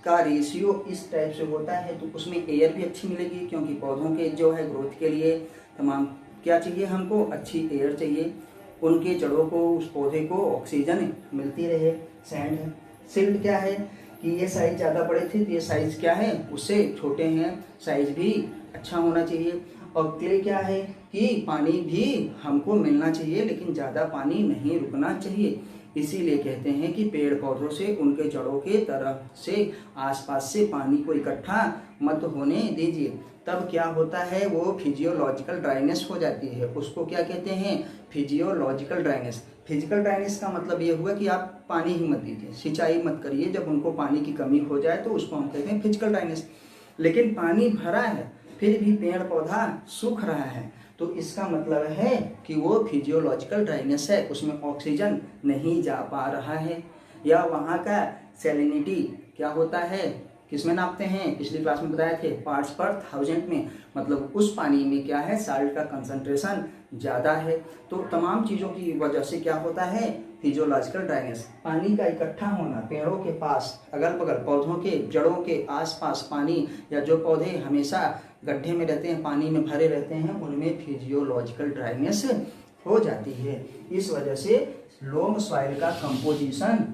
Speaker 1: का रेशियो इस टाइप से होता है तो उसमें एयर भी अच्छी मिलेगी, क्योंकि पौधों के जो है ग्रोथ के लिए तमाम क्या चाहिए, हमको अच्छी एयर चाहिए, उनके जड़ों को, उस पौधे को ऑक्सीजन मिलती रहे। सैंड है। सिल्ट क्या है कि ये साइज ज़्यादा बड़े थे तो ये साइज क्या है उससे छोटे हैं, साइज भी अच्छा होना चाहिए। और क्ले क्या है कि पानी भी हमको मिलना चाहिए लेकिन ज़्यादा पानी नहीं रुकना चाहिए। इसीलिए कहते हैं कि पेड़ पौधों से, उनके जड़ों के तरफ से, आसपास से पानी को इकट्ठा मत होने दीजिए। तब क्या होता है, वो फिजियोलॉजिकल ड्राइनेस हो जाती है। उसको क्या कहते हैं, फिजियोलॉजिकल ड्राइनेस। फिजिकल ड्राइनेस का मतलब ये हुआ कि आप पानी ही मत दीजिए, सिंचाई मत करिए। जब उनको पानी की कमी हो जाए तो उसको हम कहते हैं फिजिकल ड्राइनेस। लेकिन पानी भरा है फिर भी पेड़ पौधा सूख रहा है तो इसका मतलब है कि वो फिजियोलॉजिकल ड्राइनेस है, उसमें ऑक्सीजन नहीं जा पा रहा है। या वहाँ का सैलिनिटी क्या होता है, किसमें नापते हैं, पिछली क्लास में बताए थे, पार्ट्स पर थाउजेंड में। मतलब उस पानी में क्या है, साल्ट का कंसंट्रेशन ज़्यादा है। तो तमाम चीज़ों की वजह से क्या होता है, फिजियोलॉजिकल ड्राइनेस। पानी का इकट्ठा होना पेड़ों के पास, अगल बगल पौधों के जड़ों के आसपास पानी, या जो पौधे हमेशा गड्ढे में रहते हैं, पानी में भरे रहते हैं, उनमें फिजियोलॉजिकल ड्राइनेस हो जाती है। इस वजह से लोम सॉइल का कंपोजिशन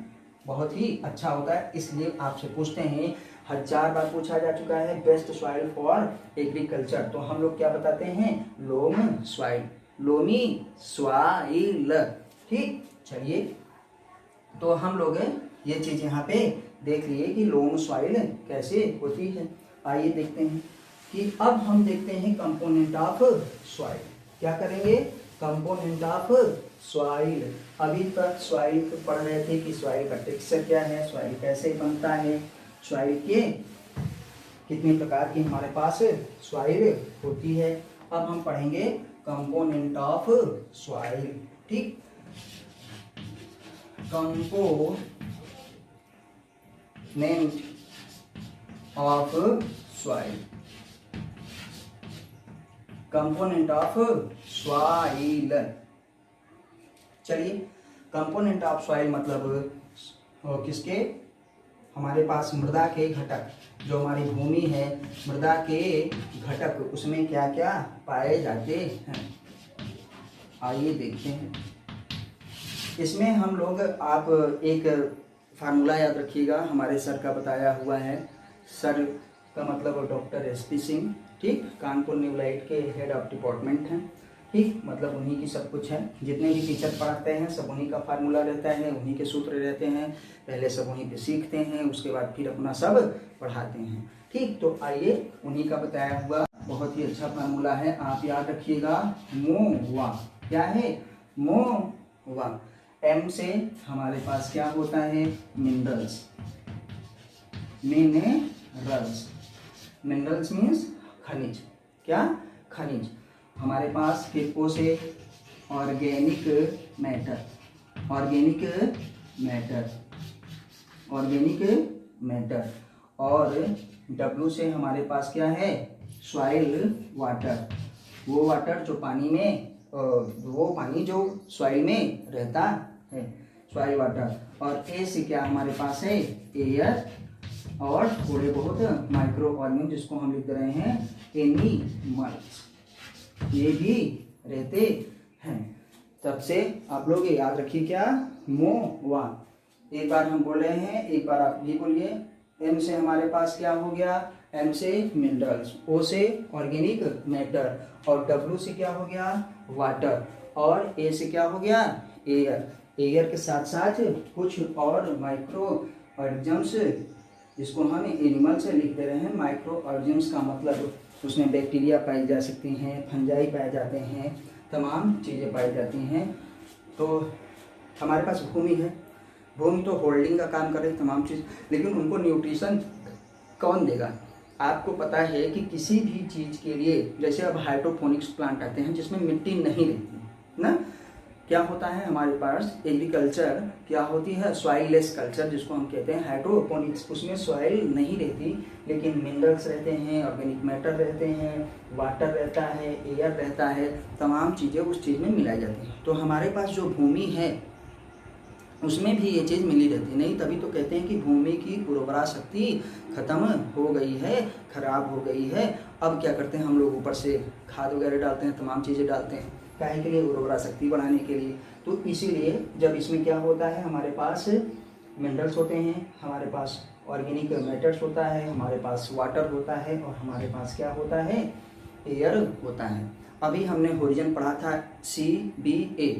Speaker 1: बहुत ही अच्छा होता है। इसलिए आपसे पूछते हैं, 1000 बार पूछा जा चुका है, बेस्ट सॉइल फॉर एग्रीकल्चर, तो हम लोग क्या बताते हैं, लोम सॉइल, लोमी सॉइल। ठीक, चलिए तो हम लोग ये चीज यहाँ पे देख लिए कि लोम सॉइल कैसे होती है। आइए देखते हैं कि अब हम देखते हैं कंपोनेंट ऑफ सॉइल। क्या करेंगे, कंपोनेंट ऑफ सॉइल। अभी तक सॉइल पढ़ रहे थे कि सॉइल का टेक्सचर क्या है, सॉइल कैसे बनता है, सॉइल के कितने प्रकार की हमारे पास सॉइल होती है। अब हम पढ़ेंगे कंपोनेंट ऑफ सॉइल। ठीक, component of soil, component of soil. चलिए, कंपोनेंट ऑफ सॉइल मतलब किसके, हमारे पास मृदा के घटक, जो हमारी भूमि है, मृदा के घटक, उसमें क्या क्या पाए जाते हैं। आइए देखते हैं। इसमें हम लोग, आप एक फार्मूला याद रखिएगा, हमारे सर का बताया हुआ है। सर का मतलब डॉक्टर SP सिंह, ठीक, कानपुर न्यू लाइट के हेड ऑफ डिपार्टमेंट हैं। ठीक, मतलब उन्हीं की सब कुछ है। जितने भी टीचर पढ़ाते हैं सब उन्हीं का फार्मूला रहता है, उन्हीं के सूत्र रहते हैं। पहले सब उन्हीं पे सीखते हैं, उसके बाद फिर अपना सब पढ़ाते हैं। ठीक, तो आइए, उन्हीं का बताया हुआ बहुत ही अच्छा फार्मूला है, आप याद रखिएगा। मोवा क्या है, मोवा। M से हमारे पास क्या होता है, मिनरल्स। मिनरल्स, मिनरल्स मीन्स खनिज। क्या, खनिज। हमारे पास फिर O से organic matter, organic matter, organic matter. और W से हमारे पास क्या है, सॉइल वाटर, वो वाटर जो पानी में, वो पानी जो सॉइल में रहता है, सॉइल वाटर। और A से क्या हमारे पास है, एयर और थोड़े बहुत माइक्रो ऑर्गेनिज्म, जिसको हम लिख रहे हैं एनिमल्स, ये भी रहते हैं। तब से आप लोग ये याद रखिए, क्या, मोवा। एक बार हम बोल रहे हैं, एक बार आप भी बोलिए। M से हमारे पास क्या हो गया, M से मिनरल्स, O से ऑर्गेनिक मैटर, और W से क्या हो गया, वाटर, और A से क्या हो गया, एयर। एयर के साथ साथ कुछ और माइक्रो ऑर्गेनिजम्स, जिसको हम एनिमल से लिख दे रहे हैं। माइक्रो ऑर्गेनिजम्स का मतलब उसमें बैक्टीरिया पाई जा सकती हैं, फंजाई पाए जाते हैं, तमाम चीज़ें पाई जाती हैं। तो हमारे पास भूमि है, भूमि तो होल्डिंग का काम कर रही है, तमाम चीज़, लेकिन उनको न्यूट्रिशन कौन देगा। आपको पता है कि किसी भी चीज़ के लिए, जैसे अब हाइड्रोपोनिक्स प्लांट आते हैं जिसमें मिट्टी नहीं रहती ना, क्या होता है हमारे पास एग्रीकल्चर क्या होती है, सॉइल लेस कल्चर जिसको हम कहते हैं हाइड्रोपोनिक्स। उसमें सॉइल नहीं रहती लेकिन मिनरल्स रहते हैं, ऑर्गेनिक मैटर रहते हैं, वाटर रहता है, एयर रहता है, तमाम चीज़ें उस चीज़ में मिलाई जाती हैं। तो हमारे पास जो भूमि है उसमें भी ये चीज़ मिली रहती है। नहीं तभी तो कहते हैं कि भूमि की उर्वरा शक्ति खत्म हो गई है, खराब हो गई है। अब क्या करते हैं हम लोग, ऊपर से खाद वगैरह डालते हैं, तमाम चीज़ें डालते हैं, काहे के लिए, उर्वरा शक्ति बढ़ाने के लिए। तो इसीलिए जब इसमें क्या होता है, हमारे पास मिनरल्स होते हैं, हमारे पास ऑर्गेनिक मैटर्स होता है, हमारे पास वाटर होता है और हमारे पास क्या होता है, एयर होता है। अभी हमने होरिजन पढ़ा था CBA,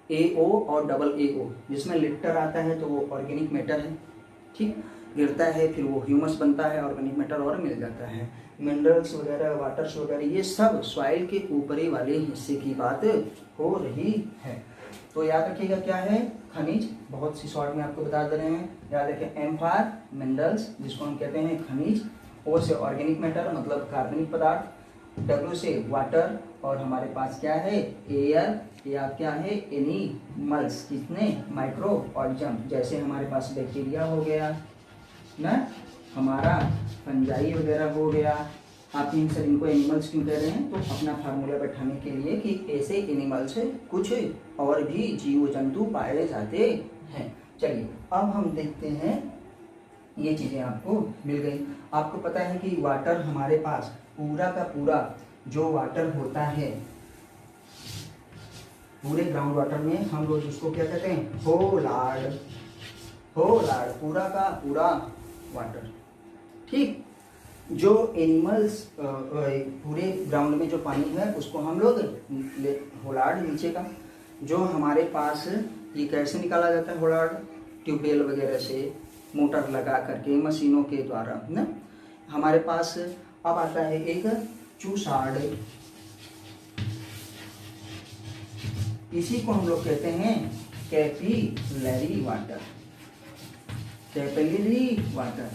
Speaker 1: AO और AA, जिसमें लिटर आता है तो वो ऑर्गेनिक मैटर है, ठीक, गिरता है फिर वो ह्यूमस बनता है, ऑर्गेनिक मैटर और मिल जाता है। मिनरल्स वगैरह, वाटर्स वगैरह, ये सब सॉइल के ऊपरी वाले हिस्से की बात हो रही है। तो याद रखिएगा क्या है, खनिज, बहुत सी शॉर्ट में आपको बता दे रहे हैं, याद रखें। M फॉर मिनरल्स जिसको हम कहते हैं खनिज, O से ऑर्गेनिक मैटर मतलब कार्बनिक पदार्थ, W से वाटर और हमारे पास क्या है, एयर, या क्या है, एनिमल्स, कितने, माइक्रो ऑर्गेनिज्म, जैसे हमारे पास बैक्टीरिया हो गया ना, हमारा फंजाई वगैरह हो गया। आप इन सब इनको एनिमल्स क्यों कह रहे हैं, तो अपना फार्मूला बैठाने के लिए कि ऐसे एनिमल्स कुछ और भी जीव जंतु पाए जाते हैं। चलिए अब हम देखते हैं, ये चीज़ें आपको मिल गई। आपको पता है कि वाटर हमारे पास पूरा का पूरा जो वाटर होता है, पूरे ग्राउंड वाटर में हम लोग उसको क्या कहते हैं, होलार्ड, पूरा का पूरा वाटर, ठीक। जो एनिमल्स पूरे ग्राउंड में जो पानी है उसको हम लोग होलार्ड, नीचे का। जो हमारे पास ये कैसे निकाला जाता है होलार्ड, ट्यूबवेल वगैरह से, मोटर लगा करके, मशीनों के द्वारा ना। हमारे पास अब आता है एक चूसार्ड, इसी को हम लोग कहते हैं कैपिलरी वाटर, कैपिलरी वाटर।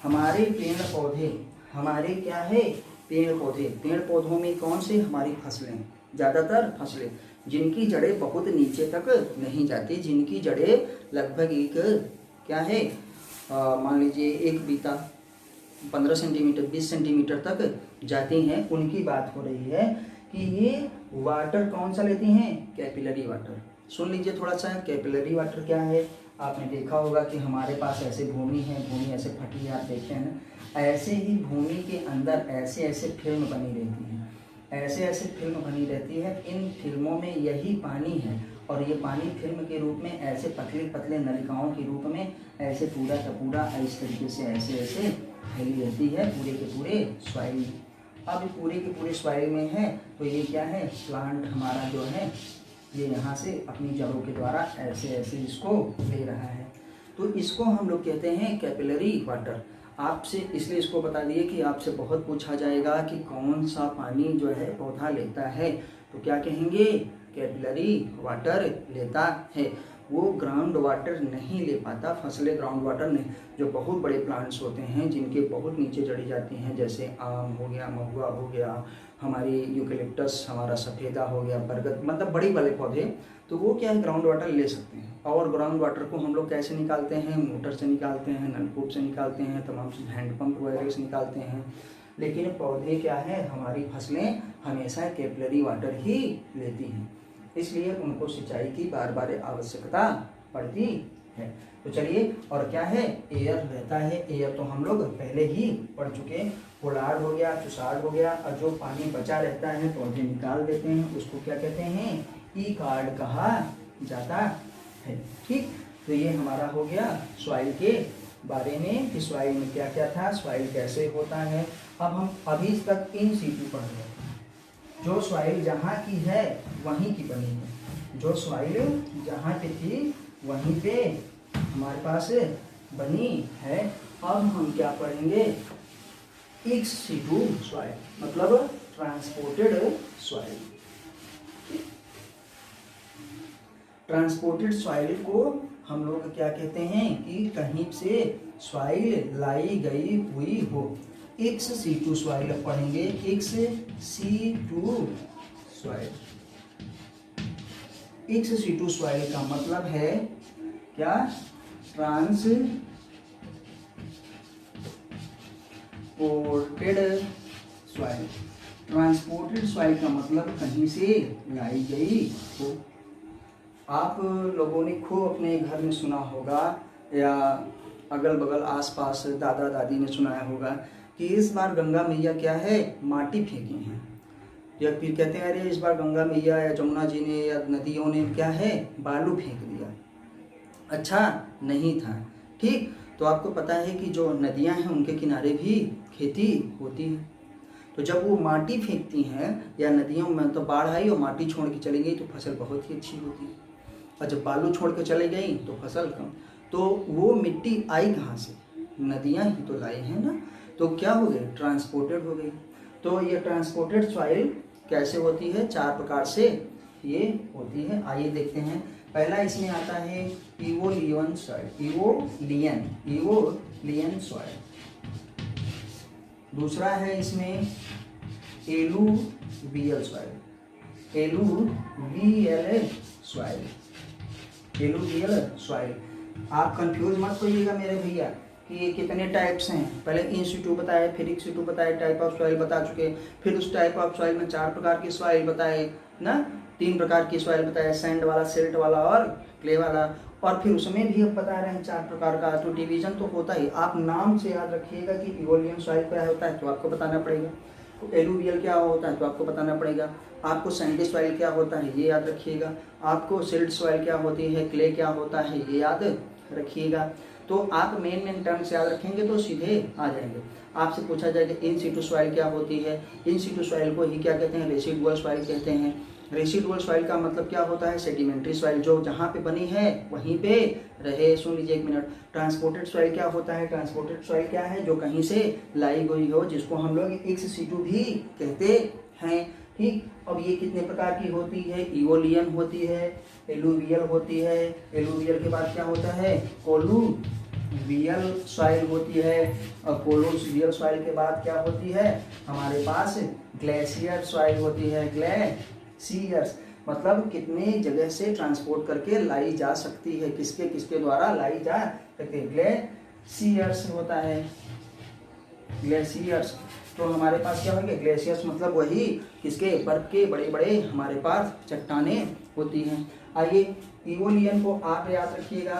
Speaker 1: हमारे पेड़ पौधे, हमारे क्या है, पेड़ पौधे, पेड़ पौधों में कौन से, हमारी फसलें, ज़्यादातर फसलें जिनकी जड़ें बहुत नीचे तक नहीं जाती, जिनकी जड़ें लगभग एक क्या है, मान लीजिए एक बीता 15 सेंटीमीटर 20 सेंटीमीटर तक जाती हैं, उनकी बात हो रही है कि ये वाटर कौन सा लेती हैं, कैपिलरी वाटर। सुन लीजिए थोड़ा सा, कैपिलरी वाटर क्या है। आपने देखा होगा कि हमारे पास ऐसे भूमि है, भूमि ऐसे फटी है, आप देखते हैं ना, ऐसे ही भूमि के अंदर ऐसे ऐसे फिल्म बनी रहती है, ऐसे ऐसे फिल्म बनी रहती है। इन फिल्मों में यही पानी है और ये पानी फिल्म के रूप में ऐसे पतले पतले नलिकाओं के रूप में ऐसे पूरा का पूरा इस तरीके से ऐसे ऐसे फैली रहती है पूरे के पूरे सॉइल में। अब पूरे के पूरे सॉइल में है तो ये क्या है, प्लांट हमारा जो है ये यहाँ से अपनी जड़ों के द्वारा ऐसे ऐसे इसको ले रहा है, तो इसको हम लोग कहते हैं कैपिलरी वाटर। आपसे इसलिए इसको बता दिए कि आपसे बहुत पूछा जाएगा कि कौन सा पानी जो है पौधा लेता है, तो क्या कहेंगे, कैपिलरी वाटर लेता है। वो ग्राउंड वाटर नहीं ले पाता, फसलें ग्राउंड वाटर नहीं। जो बहुत बड़े प्लांट्स होते हैं जिनके बहुत नीचे जड़ी जाती हैं, जैसे आम हो गया, महुआ हो गया, हमारी यूकेलिप्टस, हमारा सफ़ेदा हो गया, बरगद, मतलब बड़ी वाले पौधे, तो वो क्या है, ग्राउंड वाटर ले सकते हैं। और ग्राउंड वाटर को हम लोग कैसे निकालते हैं, मोटर से निकालते हैं, नलकूप से निकालते हैं, तमाम चीज़ हैंडपम्प वगैरह से निकालते हैं। लेकिन पौधे क्या है, हमारी फसलें हमेशा कैपिलरी वाटर ही लेती हैं, इसलिए उनको सिंचाई की बार बार आवश्यकता पड़ती है। तो चलिए, और क्या है, एयर रहता है। एयर तो हम लोग पहले ही पढ़ चुके, होलार्ड हो गया, चुसार्ड हो गया, और जो पानी बचा रहता है पौधे निकाल देते हैं, उसको क्या कहते हैं, ई कार्ड कहा जाता है, ठीक। तो ये हमारा हो गया सॉइल के बारे में कि सॉइल में क्या क्या था, सॉइल कैसे होता है। अब हम अभी तक इन सीटू पढ़ रहे हैं, जो सॉइल जहाँ की है वहीं की बनी है, जो सॉइल जहाँ पे थी वहीं पे हमारे पास बनी है। अब हम क्या पढ़ेंगे, इन सीटू सॉइल, मतलब ट्रांसपोर्टेड सॉइल। ट्रांसपोर्टेड सॉइल को हम लोग क्या कहते हैं कि कहीं से सॉइल लाई गई हुई हो। एक्स सीटू सॉइल पढ़ेंगे, ex situ soil. Ex situ soil का मतलब है क्या, ट्रांसपोर्टेड सॉइल। ट्रांसपोर्टेड सॉइल का मतलब कहीं से लाई गई हो। आप लोगों ने खूब अपने घर में सुना होगा या अगल बगल आसपास दादा दादी ने सुनाया होगा कि इस बार गंगा मैया क्या है, माटी फेंकी हैं, या फिर कहते हैं अरे इस बार गंगा मैया या जमुना जी ने या नदियों ने क्या है, बालू फेंक दिया। अच्छा नहीं था, ठीक। तो आपको पता है कि जो नदियां हैं उनके किनारे भी खेती होती है। तो जब वो माटी फेंकती हैं या नदियों में तो बाढ़ आई और माटी छोड़ के चली गई तो फसल बहुत ही अच्छी होती है, और जब बालू छोड़ के चले गई तो फसल कम। तो वो मिट्टी आई कहाँ से, नदियाँ ही तो लाई हैं ना। तो क्या हो गई, ट्रांसपोर्टेड हो गई। तो ये ट्रांसपोर्टेड सॉइल कैसे होती है, 4 प्रकार से ये होती है। आइए देखते हैं। पहला इसमें आता है इवोलियन सॉइल, इवोलियन सॉइल। दूसरा है इसमें एलुवियल सॉइल, एलुवियल सॉइल। आप कंफ्यूज मत होइएगा मेरे भैया कि ये कितने टाइप्स हैं। पहले इन सीटू बताए, फिर एक सीटू बताए, टाइप ऑफ सॉइल बता चुके, फिर उस टाइप ऑफ सॉइल में 4 प्रकार की सॉइल बताए ना, 3 प्रकार की सॉइल बताए, सैंड वाला, सिल्ट वाला और क्ले वाला, और फिर उसमें भी अब बता रहे हैं 4 प्रकार का। तो डिवीजन तो होता ही, आप नाम से याद रखिएगा कि इवोलियन सॉइल क्या होता है तो आपको बताना पड़ेगा, तो एलुवियल क्या होता है तो आपको बताना पड़ेगा, आपको सैंडी सॉइल क्या होता है ये याद रखिएगा, आपको सिल्ट सॉइल क्या होती है, क्ले क्या होता है ये याद रखिएगा। तो आप मेन टर्म्स याद रखेंगे तो सीधे आ जाएंगे। आपसे पूछा जाएगा इन सीटू सॉइल क्या होती है, इन सीटू सॉइल को ही क्या कहते हैं, रेसिडुअल सॉइल कहते हैं। रेसिडुअल सॉइल का मतलब क्या होता है, सेडिमेंट्री सॉइल, जो जहाँ पे बनी है वहीं पे रहे। सुन लीजिए 1 मिनट। ट्रांसपोर्टेड सॉइल क्या होता है, ट्रांसपोर्टेड सॉइल क्या है, जो कहीं से लाई गई हो, जिसको हम लोग एक्स सीटू भी कहते हैं, ठीक। अब ये कितने प्रकार की होती है, इवोलियन होती है, एलुवियल होती है, एलुवियल के बाद क्या होता है, कोलुवियल सॉइल होती है, और कोलुवियल सॉइल के बाद क्या होती है हमारे पास, ग्लेशियर सॉइल होती है। ग्लेशियर्स मतलब कितने जगह से ट्रांसपोर्ट करके लाई जा सकती है, किसके किसके द्वारा लाई जा सकती है, ग्लेशियर्स होता है, ग्लेशियर्स। तो हमारे पास क्या होंगे, ग्लेशियर्स मतलब वही किसके, बर्फ के बड़े बड़े हमारे पास चट्टाने होती हैं। आइए इवोलियन को आप याद रखिएगा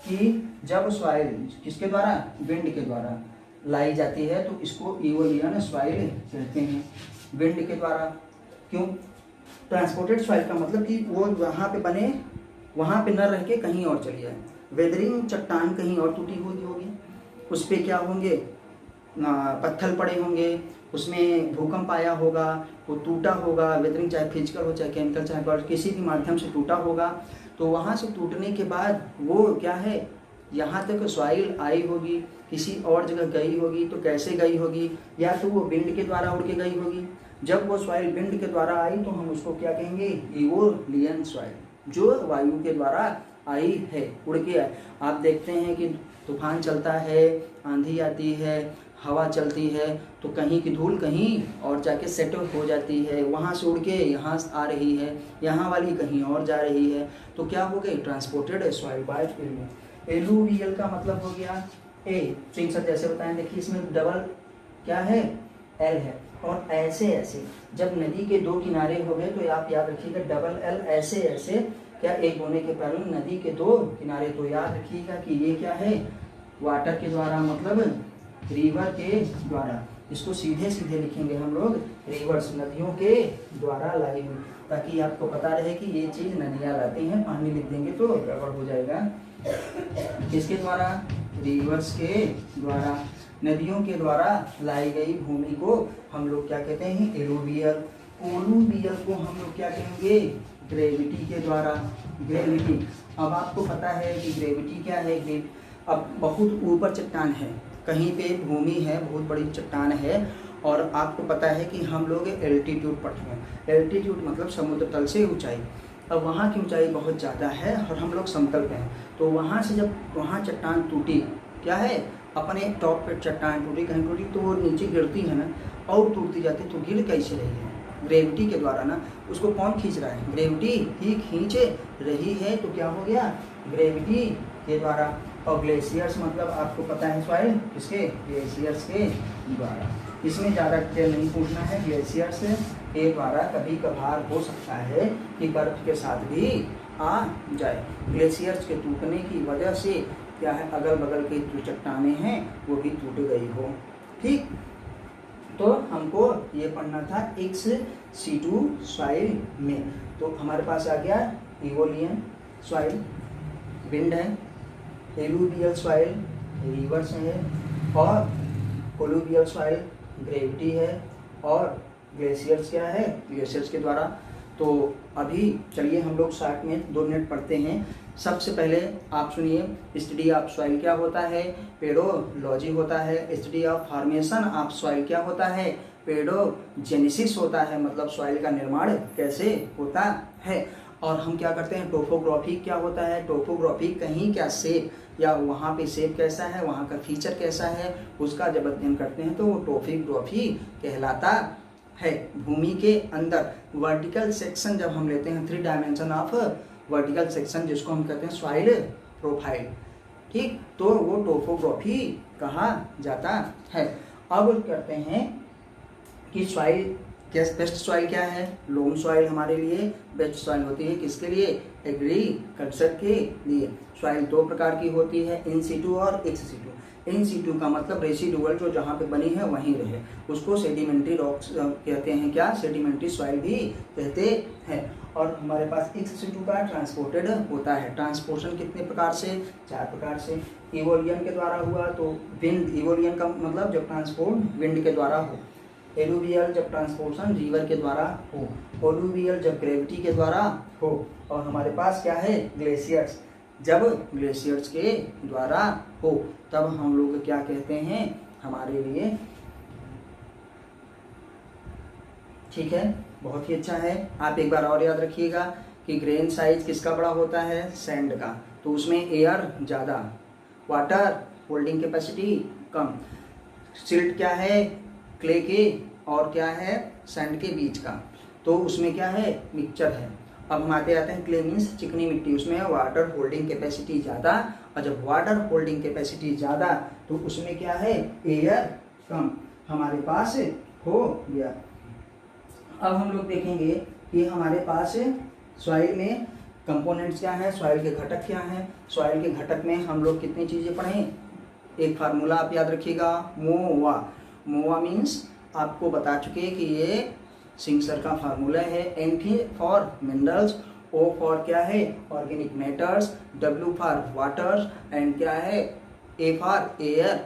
Speaker 1: कि जब सॉइल किसके द्वारा, विंड के द्वारा लाई जाती है तो इसको इवोलियन सॉइल कहते हैं, विंड के द्वारा। क्यों, ट्रांसपोर्टेड सॉइल का मतलब कि वो वहाँ पे बने, वहाँ पे न रह के कहीं और चली जाए। वेदरिंग चट्टान कहीं और टूटी हुई होगी, उस पर क्या होंगे, पत्थर पड़े होंगे, उसमें भूकंप आया होगा, वो टूटा होगा, वेदरिंग चाहे फिजिकल हो चाहे केमिकल चाहे किसी भी माध्यम से टूटा होगा। तो वहाँ से टूटने के बाद वो क्या है, यहाँ तक सॉइल आई होगी, किसी और जगह गई होगी, तो कैसे गई होगी, या तो वो विंड के द्वारा उड़ के गई होगी। जब वो सॉइल विंड के द्वारा आई तो हम उसको क्या कहेंगे, इवोलियन सॉइल, जो वायु के द्वारा आई है, उड़ के आई। आप देखते हैं कि तूफान चलता है, आंधी आती है, हवा चलती है, तो कहीं की धूल कहीं और जाके सेटल हो जाती है, वहाँ से उड़ के यहाँ आ रही है, यहाँ वाली कहीं और जा रही है, तो क्या हो गई, ट्रांसपोर्टेड सॉइल बाय एलुवियल का मतलब हो गया ए, सिंह सर जैसे बताएं, देखिए इसमें डबल क्या है, एल है, और ऐसे ऐसे जब नदी के 2 किनारे हो गए तो आप याद रखिएगा डबल एल, ऐसे ऐसे क्या एक होने के कारण नदी के 2 किनारे, तो याद रखिएगा कि ये क्या है, वाटर के द्वारा मतलब रिवर के द्वारा। इसको सीधे सीधे लिखेंगे हम लोग, रिवर्स, नदियों के द्वारा लाई हुई, ताकि आपको पता रहे कि ये चीज़ नदियाँ लाती हैं, पानी लिख देंगे तो गड़बड़ हो जाएगा। किसके द्वारा, रिवर्स के द्वारा, नदियों के द्वारा लाई गई भूमि को हम लोग क्या कहते हैं, एलुवियल। कोलुवियल को हम लोग क्या कहेंगे, ग्रेविटी के द्वारा, ग्रेविटी। अब आपको पता है कि ग्रेविटी क्या है, अब बहुत ऊपर चट्टान है, कहीं पे भूमि है, बहुत बड़ी चट्टान है, और आपको पता है कि हम लोग एल्टीट्यूड पढ़ते हैं, एल्टीट्यूड मतलब समुद्र तल से ऊंचाई। अब वहाँ की ऊंचाई बहुत ज़्यादा है और हम लोग समतल पे हैं, तो वहाँ से जब वहाँ चट्टान टूटी, क्या है, अपने टॉप पे चट्टान टूटी, कहीं टूटी तो वो नीचे गिरती है ना, और टूटती जाती, तो गिर कैसे रही है, ग्रेविटी के द्वारा ना, उसको कौन खींच रहा है? ग्रेविटी ही खींच रही है। तो क्या हो गया? ग्रेविटी के द्वारा। और ग्लेशियर्स मतलब आपको पता है सॉइल किसके? ग्लेशियर्स के द्वारा। इसमें ज़्यादा डिटेल नहीं पूछना है। ग्लेशियर्स के द्वारा कभी कभार हो सकता है कि बर्फ के साथ भी आ जाए। ग्लेशियर्स के टूटने की वजह से क्या है, अगल बगल की जो चट्टानें हैं वो भी टूट गई हो। ठीक, तो हमको ये पढ़ना था एक्स C2 सॉइल में। तो हमारे पास आ गया इवोलियन सॉइल, विंड है, एलुवियल सॉइल रिवर्स है, और कोलुवियल सॉइल ग्रेविटी है, और ग्लेशियर्स क्या है? ग्लेशियर्स के द्वारा। तो अभी चलिए हम लोग शॉर्ट में 2 मिनट पढ़ते हैं। सबसे पहले आप सुनिए, स्टडी ऑफ सॉइल क्या होता है? पेडोलॉजी होता है। Study of formation of soil क्या होता है? पेडोजेनेसिस होता है, मतलब सॉइल का निर्माण कैसे होता है। और हम क्या करते हैं? टोपोग्राफी क्या होता है? टोपोग्राफी कहीं क्या शेप, या वहाँ पे शेप कैसा है, वहाँ का फीचर कैसा है, उसका जब अध्ययन करते हैं तो वो टोपोग्राफी कहलाता है। भूमि के अंदर वर्टिकल सेक्शन जब हम लेते हैं, 3 डायमेंशन ऑफ वर्टिकल सेक्शन, जिसको हम कहते हैं सॉइल प्रोफाइल, ठीक, तो वो टोपोग्राफी कहा जाता है। अब करते हैं कि सॉइल बेस्ट सॉइल क्या है? लोम सॉइल हमारे लिए बेस्ट सॉइल होती है। किसके लिए? एग्रीकल्चर के लिए। सॉइल 2 प्रकार की होती है, इन सीटू और एक्स सीटू। इन सीटू का मतलब रेसिडुअल, जो जहाँ पे बनी है वहीं रहे, उसको सेडिमेंट्री रॉक्स कहते हैं। क्या? सेडिमेंट्री सॉइल भी कहते हैं। और हमारे पास एक्स सीटू का ट्रांसपोर्टेड होता है। ट्रांसपोर्टेशन कितने प्रकार से? 4 प्रकार से। इवोलियन के द्वारा हुआ तो विंड, इवोलियन का मतलब जब ट्रांसपोर्ट विंड के द्वारा हो। एलुवियल जब ट्रांसपोर्टेशन रिवर के द्वारा हो। कोलुवियल जब ग्रेविटी के द्वारा हो। और हमारे पास क्या है? ग्लेशियर्स, जब ग्लेशियर्स के द्वारा हो तब हम लोग क्या कहते हैं हमारे लिए। ठीक है, बहुत ही अच्छा है। आप एक बार और याद रखिएगा कि ग्रेन साइज किसका बड़ा होता है? सैंड का। तो उसमें एयर ज़्यादा, वाटर होल्डिंग कैपेसिटी कम। सिल्ट क्या है? क्ले के और क्या है? सैंड के बीच का। तो उसमें क्या है? मिक्सचर है। अब हम आते हैं क्ले मीन्स चिकनी मिट्टी, उसमें वाटर होल्डिंग कैपेसिटी ज़्यादा, और जब वाटर होल्डिंग कैपेसिटी ज़्यादा तो उसमें क्या है? एयर कम हमारे पास हो गया। अब हम लोग देखेंगे कि हमारे पास सॉइल में कंपोनेंट्स क्या हैं, सॉइल के घटक क्या हैं। सॉइल के घटक में हम लोग कितनी चीज़ें पढ़ें? एक फार्मूला आप याद रखिएगा, मोवा। मोवा मीन्स आपको बता चुके कि ये सिंह सर का फार्मूला है। M for minerals, O for क्या है? Organic matters, W for water, and क्या है? ए फॉर एयर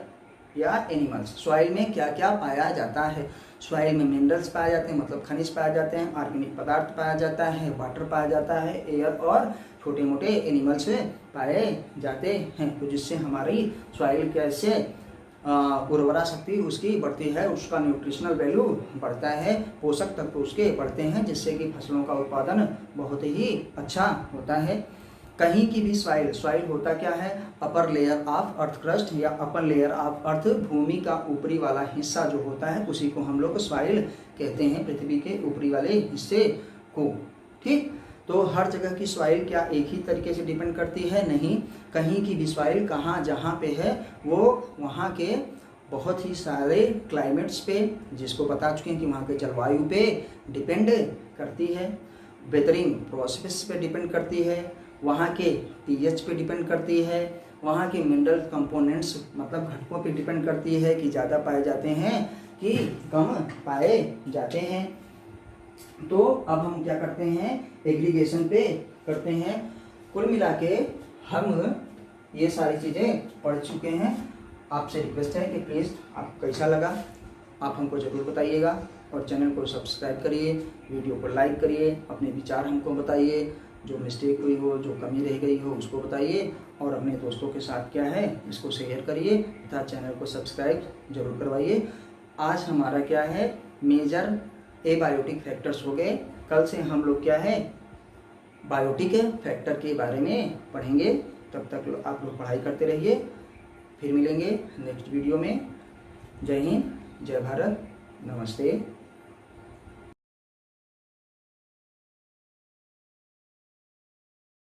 Speaker 1: या एनिमल्स। सॉइल में क्या क्या पाया जाता है? सॉइल में मिनरल्स पाए जाते हैं, मतलब खनिज पाए जाते हैं, ऑर्गेनिक पदार्थ पाया जाता है, वाटर पाया जाता है, एयर और छोटे मोटे एनिमल्स पाए जाते हैं। तो जिससे हमारी सॉइल कैसे उर्वरा शक्ति उसकी बढ़ती है, उसका न्यूट्रिशनल वैल्यू बढ़ता है, पोषक तत्व उसके बढ़ते हैं, जिससे कि फसलों का उत्पादन बहुत ही अच्छा होता है। कहीं की भी सॉइल होता क्या है? Upper layer of earth crust या अपर लेयर ऑफ अर्थ, भूमि का ऊपरी वाला हिस्सा जो होता है उसी को हम लोग सॉइल कहते हैं, पृथ्वी के ऊपरी वाले हिस्से को। ठीक, तो हर जगह की सॉइल क्या एक ही तरीके से डिपेंड करती है? नहीं, कहीं की भी सॉइल कहाँ जहाँ पे है वो वहाँ के बहुत ही सारे क्लाइमेट्स पे, जिसको बता चुके हैं कि वहाँ के जलवायु पे डिपेंड करती है, वेदरिंग प्रोसेस पे डिपेंड करती है, वहाँ के pH पे डिपेंड करती है, वहाँ के मिनरल कंपोनेंट्स मतलब घटकों पे डिपेंड करती है कि ज़्यादा पाए जाते हैं कि कम पाए जाते हैं। तो अब हम क्या करते हैं? एग्रीगेशन पे करते हैं। कुल मिला के हम ये सारी चीज़ें पढ़ चुके हैं। आपसे रिक्वेस्ट है कि प्लीज़ आपको कैसा लगा आप हमको ज़रूर बताइएगा, और चैनल को सब्सक्राइब करिए, वीडियो को लाइक करिए, अपने विचार हमको बताइए, जो मिस्टेक हुई हो, जो कमी रह गई हो उसको बताइए, और अपने दोस्तों के साथ क्या है इसको शेयर करिए तथा चैनल को सब्सक्राइब जरूर करवाइए। आज हमारा क्या है? मेजर एबायोटिक फैक्टर्स हो गए। कल से हम लोग क्या है? बायोटिक फैक्टर के बारे में पढ़ेंगे। तब तक आप लोग पढ़ाई करते रहिए, फिर मिलेंगे नेक्स्ट वीडियो में। जय हिंद, जय भारत, नमस्ते।